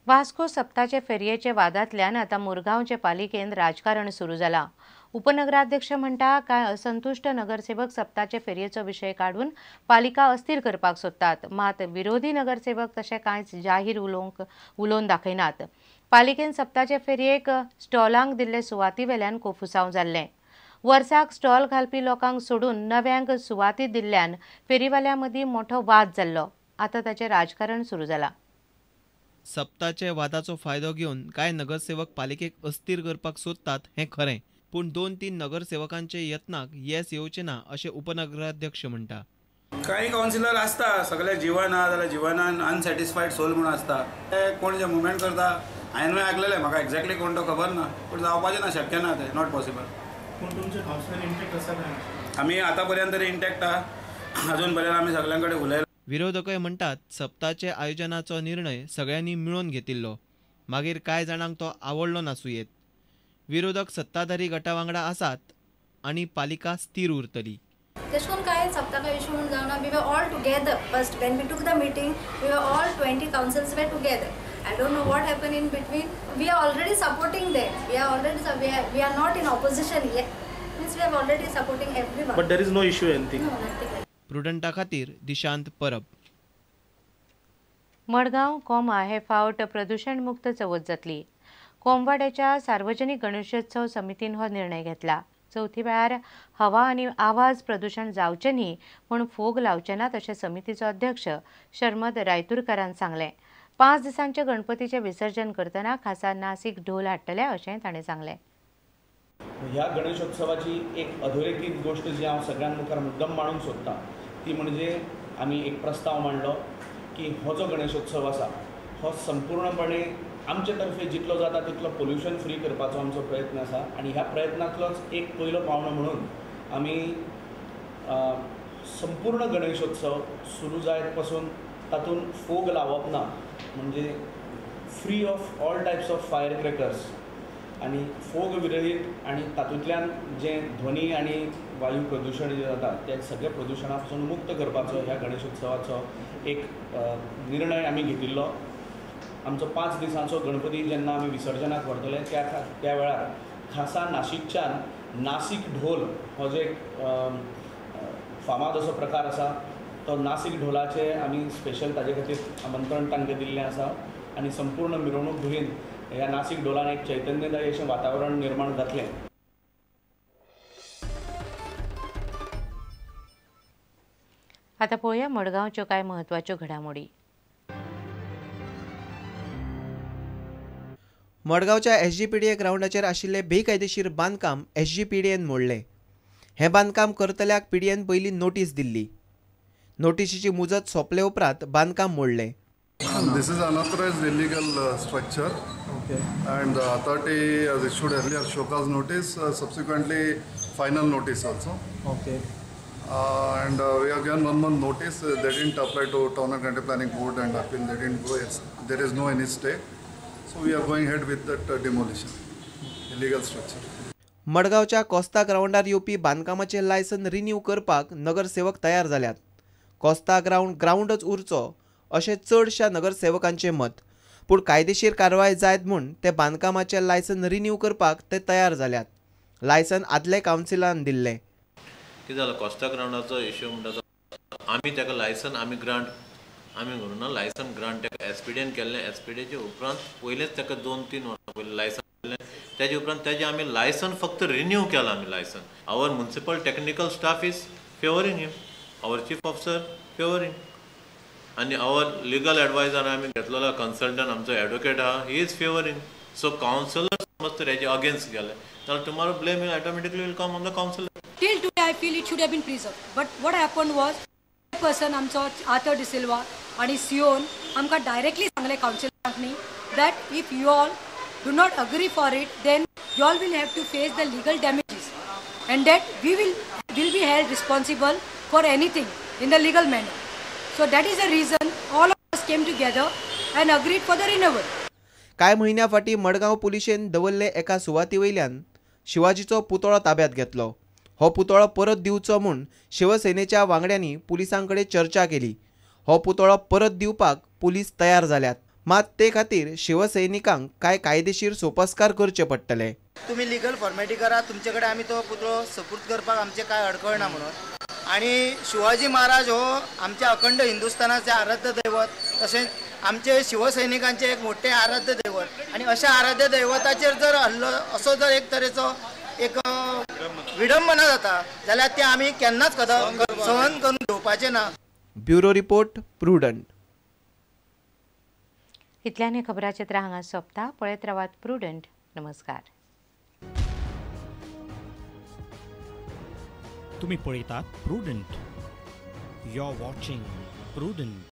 वास्को सप्ताचे फेरयेचे वादांतल्यान आता मुरगांवचे पालिकेन राजकारण सुरू जाला। उपनगराध्यक्ष म्हणटा काय असंतुष्ट नगरसेवक सप्ताचे फेरयेचो विषय काढून पालिका अस्थिर करपाक सोदतात, मात विरोधी नगरसेवक तशें कांयच जाहीर उलोवन दाखयनात। पालिकेन सप्ताचे फेरयेक स्टॉलांक दिल्ले सुवाती वेल्यान कोफुसांव जाल्लें। वर्साक स्टॉल घालपी लोकांक सोडून नव्यांक सुवाती दिल्ल्यान फेरीवाल्यां मदीं मोठो वाद जाल्लो। आता ताचें राजकारण सुरू जाला। सप्ताचे वादाचो फायदो घेवन कांय नगरसेवक पालिकेक अस्थिर करपाक सोदतात हें खरें, पूण 2-3 नगरसेवकांचे यत्नाक येस येवचें ना अशें उपनगराध्यक्ष म्हणटा। काही काउन्सिलर आसता सगळे जिवन आहा जाल्यार जिवनान अनसॅटिस्फायड सोल म्हणून आसता, ते कोण जे मुवमेंट करता हांवें एक्चुअली म्हाका एक्झॅक्टली कोण तो खबर ना, पूण जावपाचें ना, शक्य ना, ते नॉट पॉसिबल। पूण तुमचे काउन्सिलर इंटॅक्ट आसा काय? आमी आतां पर्यंत तरी इंटॅक्ट आहा, अजून पर्यंत आमी सगळ्यां कडेन उलयला। विरोधकय म्हणटात सप्ताचे आयोजनाचो निर्णय सगळ्यांनी मिळून घेतिल्लो, मागीर कांय जाणांक तो आवडलो नासूं येत। विरोधक सत्ताधारी गटा वांगडा आसात आनी पालिका स्थिर उरतली। तेशकोन काय सप्ताका इशू म्हणून जावना, we were all together. First when we took the meeting we were all 20 councils were together. I don't know what happened in between. We are already supporting them. We are not in opposition yet. Means we are already supporting everyone. But there is no issue anything. No, nothing like. प्रुडंटा खातीर Dishant Parab. Madgaon comma हे फावट प्रदूषण मुक्त चवथ जातली। कोमवाड्याच्या सार्वजनिक गणेशोत्सव समितीन हो निर्णय घेतला। चवथी वेळार हवा आनी आवाज प्रदूषण जावचें न्ही म्हूण फोग लावचे नात अशें समितीचो अध्यक्ष शर्मद रायतुरकारान सांगलें। 5 दिसांचे गणपतीचे विसर्जन करतना खासा नासीक ढोल हाडटले अशें ताणें सांगलें। ह्या गणेशोत्सवाची एक अधोरेखित गोष्ट जी हांव सगळ्यां मुखार मुद्दम मांडूंक सोदतां ती म्हणजे आमी एक प्रस्ताव मांडलो की हो जो गणेशोत्सव आसा हो संपूर्णपणे आमचे तर्फे जितलो जाता तितलो पोल्युशन फ्री करपाचो आमचो प्रयत्न आसा आनी ह्या प्रयत्नांतलोच एक पयलो पावंडो म्हणून आमी संपूर्ण गणेशोत्सव सुरू जायत पासून तातूंत फोग लावप ना, म्हणजे free of all types of fire crackers आनी फोग विरहीत आनी तातूंतल्यान जें ध्वनी आनी वायू प्रदूशण जें जाता तें सगळें प्रदुशणा पासून मुक्त करपाचो ह्या गणेशोत्सवाचो एक निर्णय आमी घेतिल्लो। आमचो 5 दिसांचो गणपती जेन्ना आमी विसर्जनाक व्हरतले त्या वेळार खासा नाशिकच्यान नासीक ढोल हो जो एक फामाद असो प्रकार आसा तो नासीक ढोलाचे आमी स्पेशल ताजे खातीर आमंत्रण तांकां दिल्लें आसा आनी संपूर्ण मिरवणूक भुयेन ह्या नासीक ढोलान एक चैतन्यदायी अशें वातावरण निर्माण जातलें। आता पळोवया मडगांवच्यो कांय म्हत्वाच्यो घडामोडी। मडगांवच्या SGPDA ग्राउंडाचेर आशिल्ले बेकायदेशीर बांदकाम SGPDAन मोडलें। हें बांदकाम करतल्याक PDAन पयलीं नोटीस दिल्ली। नोटीसीची मुजत सोंपले उपरांत बांदकाम मोडलें। This is unauthorized illegal structure. Okay. And the authority has issued earlier show cause notice, subsequently final notice also. Okay. And we have given 1 month notice. They didn't apply to Town and County Planning Board and appeal. They didn't go. There is no any stay. So we are going ahead with that demolition. Illegal structure. मडगांवच्या Costa ग्राउंडार येवपी बांदकामाचें licence renew करपाक नगरसेवक तयार जाल्यात। Costa ग्राउंडच उरचो अशें चडशा नगरसेवकांचें मत, पूण कायदेशीर कारवाय जायत म्हूण ते बांदकामाचें लायसन रिन्यू करपाक ते तयार जाल्यात। लायसन आदले कावन्सिलान दिल्लें। कितें जालां कोस्ता ग्राउंडाचो इश्यू म्हणटा तो आमी ताका लायसन आमी ग्रांट आमी करूं ना, लायसन ग्रांट ताका SPDAन केल्लें। SPDAचे उपरांत पयलेंच ताका 2-3 वर्सां पयलीं लायसन दिल्लें, तेजे उपरांत तेजें आमी लायसन फक्त रिन्यू केलां आमी licence. Our municipal technical staff is favouring him, our chief officer favouring, आनी आवर लिगल एडवायजर आमी घेतलेलो कन्सल्टंट आमचो एडवोकेट आहा ही इज फेवरींग। सो कावन्सिलर समज तर हेजे अगेन्स्ट गेले जाल्यार tomorrow blame will automatically will come on the councillor. Till today, I feel it should have been preserved. But what happened was, person आमचो आर्थर डिसिल्वा आणि सिओन आमकां डायरेक्टली सांगले काउन्सिलरांनी that if you all do not agree for it, then you all will have to face the legal damages, and that we will be held responsible for anything in the legal manner. So that is the reason all of us came together and agreed for the renewal. कांय म्हयन्या फाटीं मडगांव पुलिशेन दवरले एका सुवाती वयल्यान शिवाजीचो पुतळो ताब्यात घेतलो। हो पुतळो परत दिवचो म्हूण शिवसेनेच्या वांगड्यांनी पुलिसां कडेन चर्चा केली। हो पुतळो परत दिवपाक पुलीस तयार जाल्यात, मात ते खातीर शिवसैनिकांक कांय कायदेशीर सोपस्कार करचे पडटले. तुम्ही लिगल फॉर्मॅलिटी करा, तुमचे कडेन आमी तो पुतळो सपूर्द करपाक आमचे कांय अडखळ ना म्हणून. आणि शिवाजी महाराज हो आमच्या अखंड हिंदुस्थानाचे आराध्य दैवत, तशेंच आमचे शिवसैनिकांचे एक मोठे आराध्य दैवत. आणि अशा आराध्य दैवताचेर जर हल्लो असो जर एक तरेचो एक विडंबना जाता जाल्यार ते आमी केन्नाच सहन करून घेवपाचे ना. Bureau report prudent. इतल्यान खबराचित्र हांगा सोंपता. पळयत रावात प्रुडंट. नमस्कार. तुम्ही पळयतात Prudent. You are watching prudent.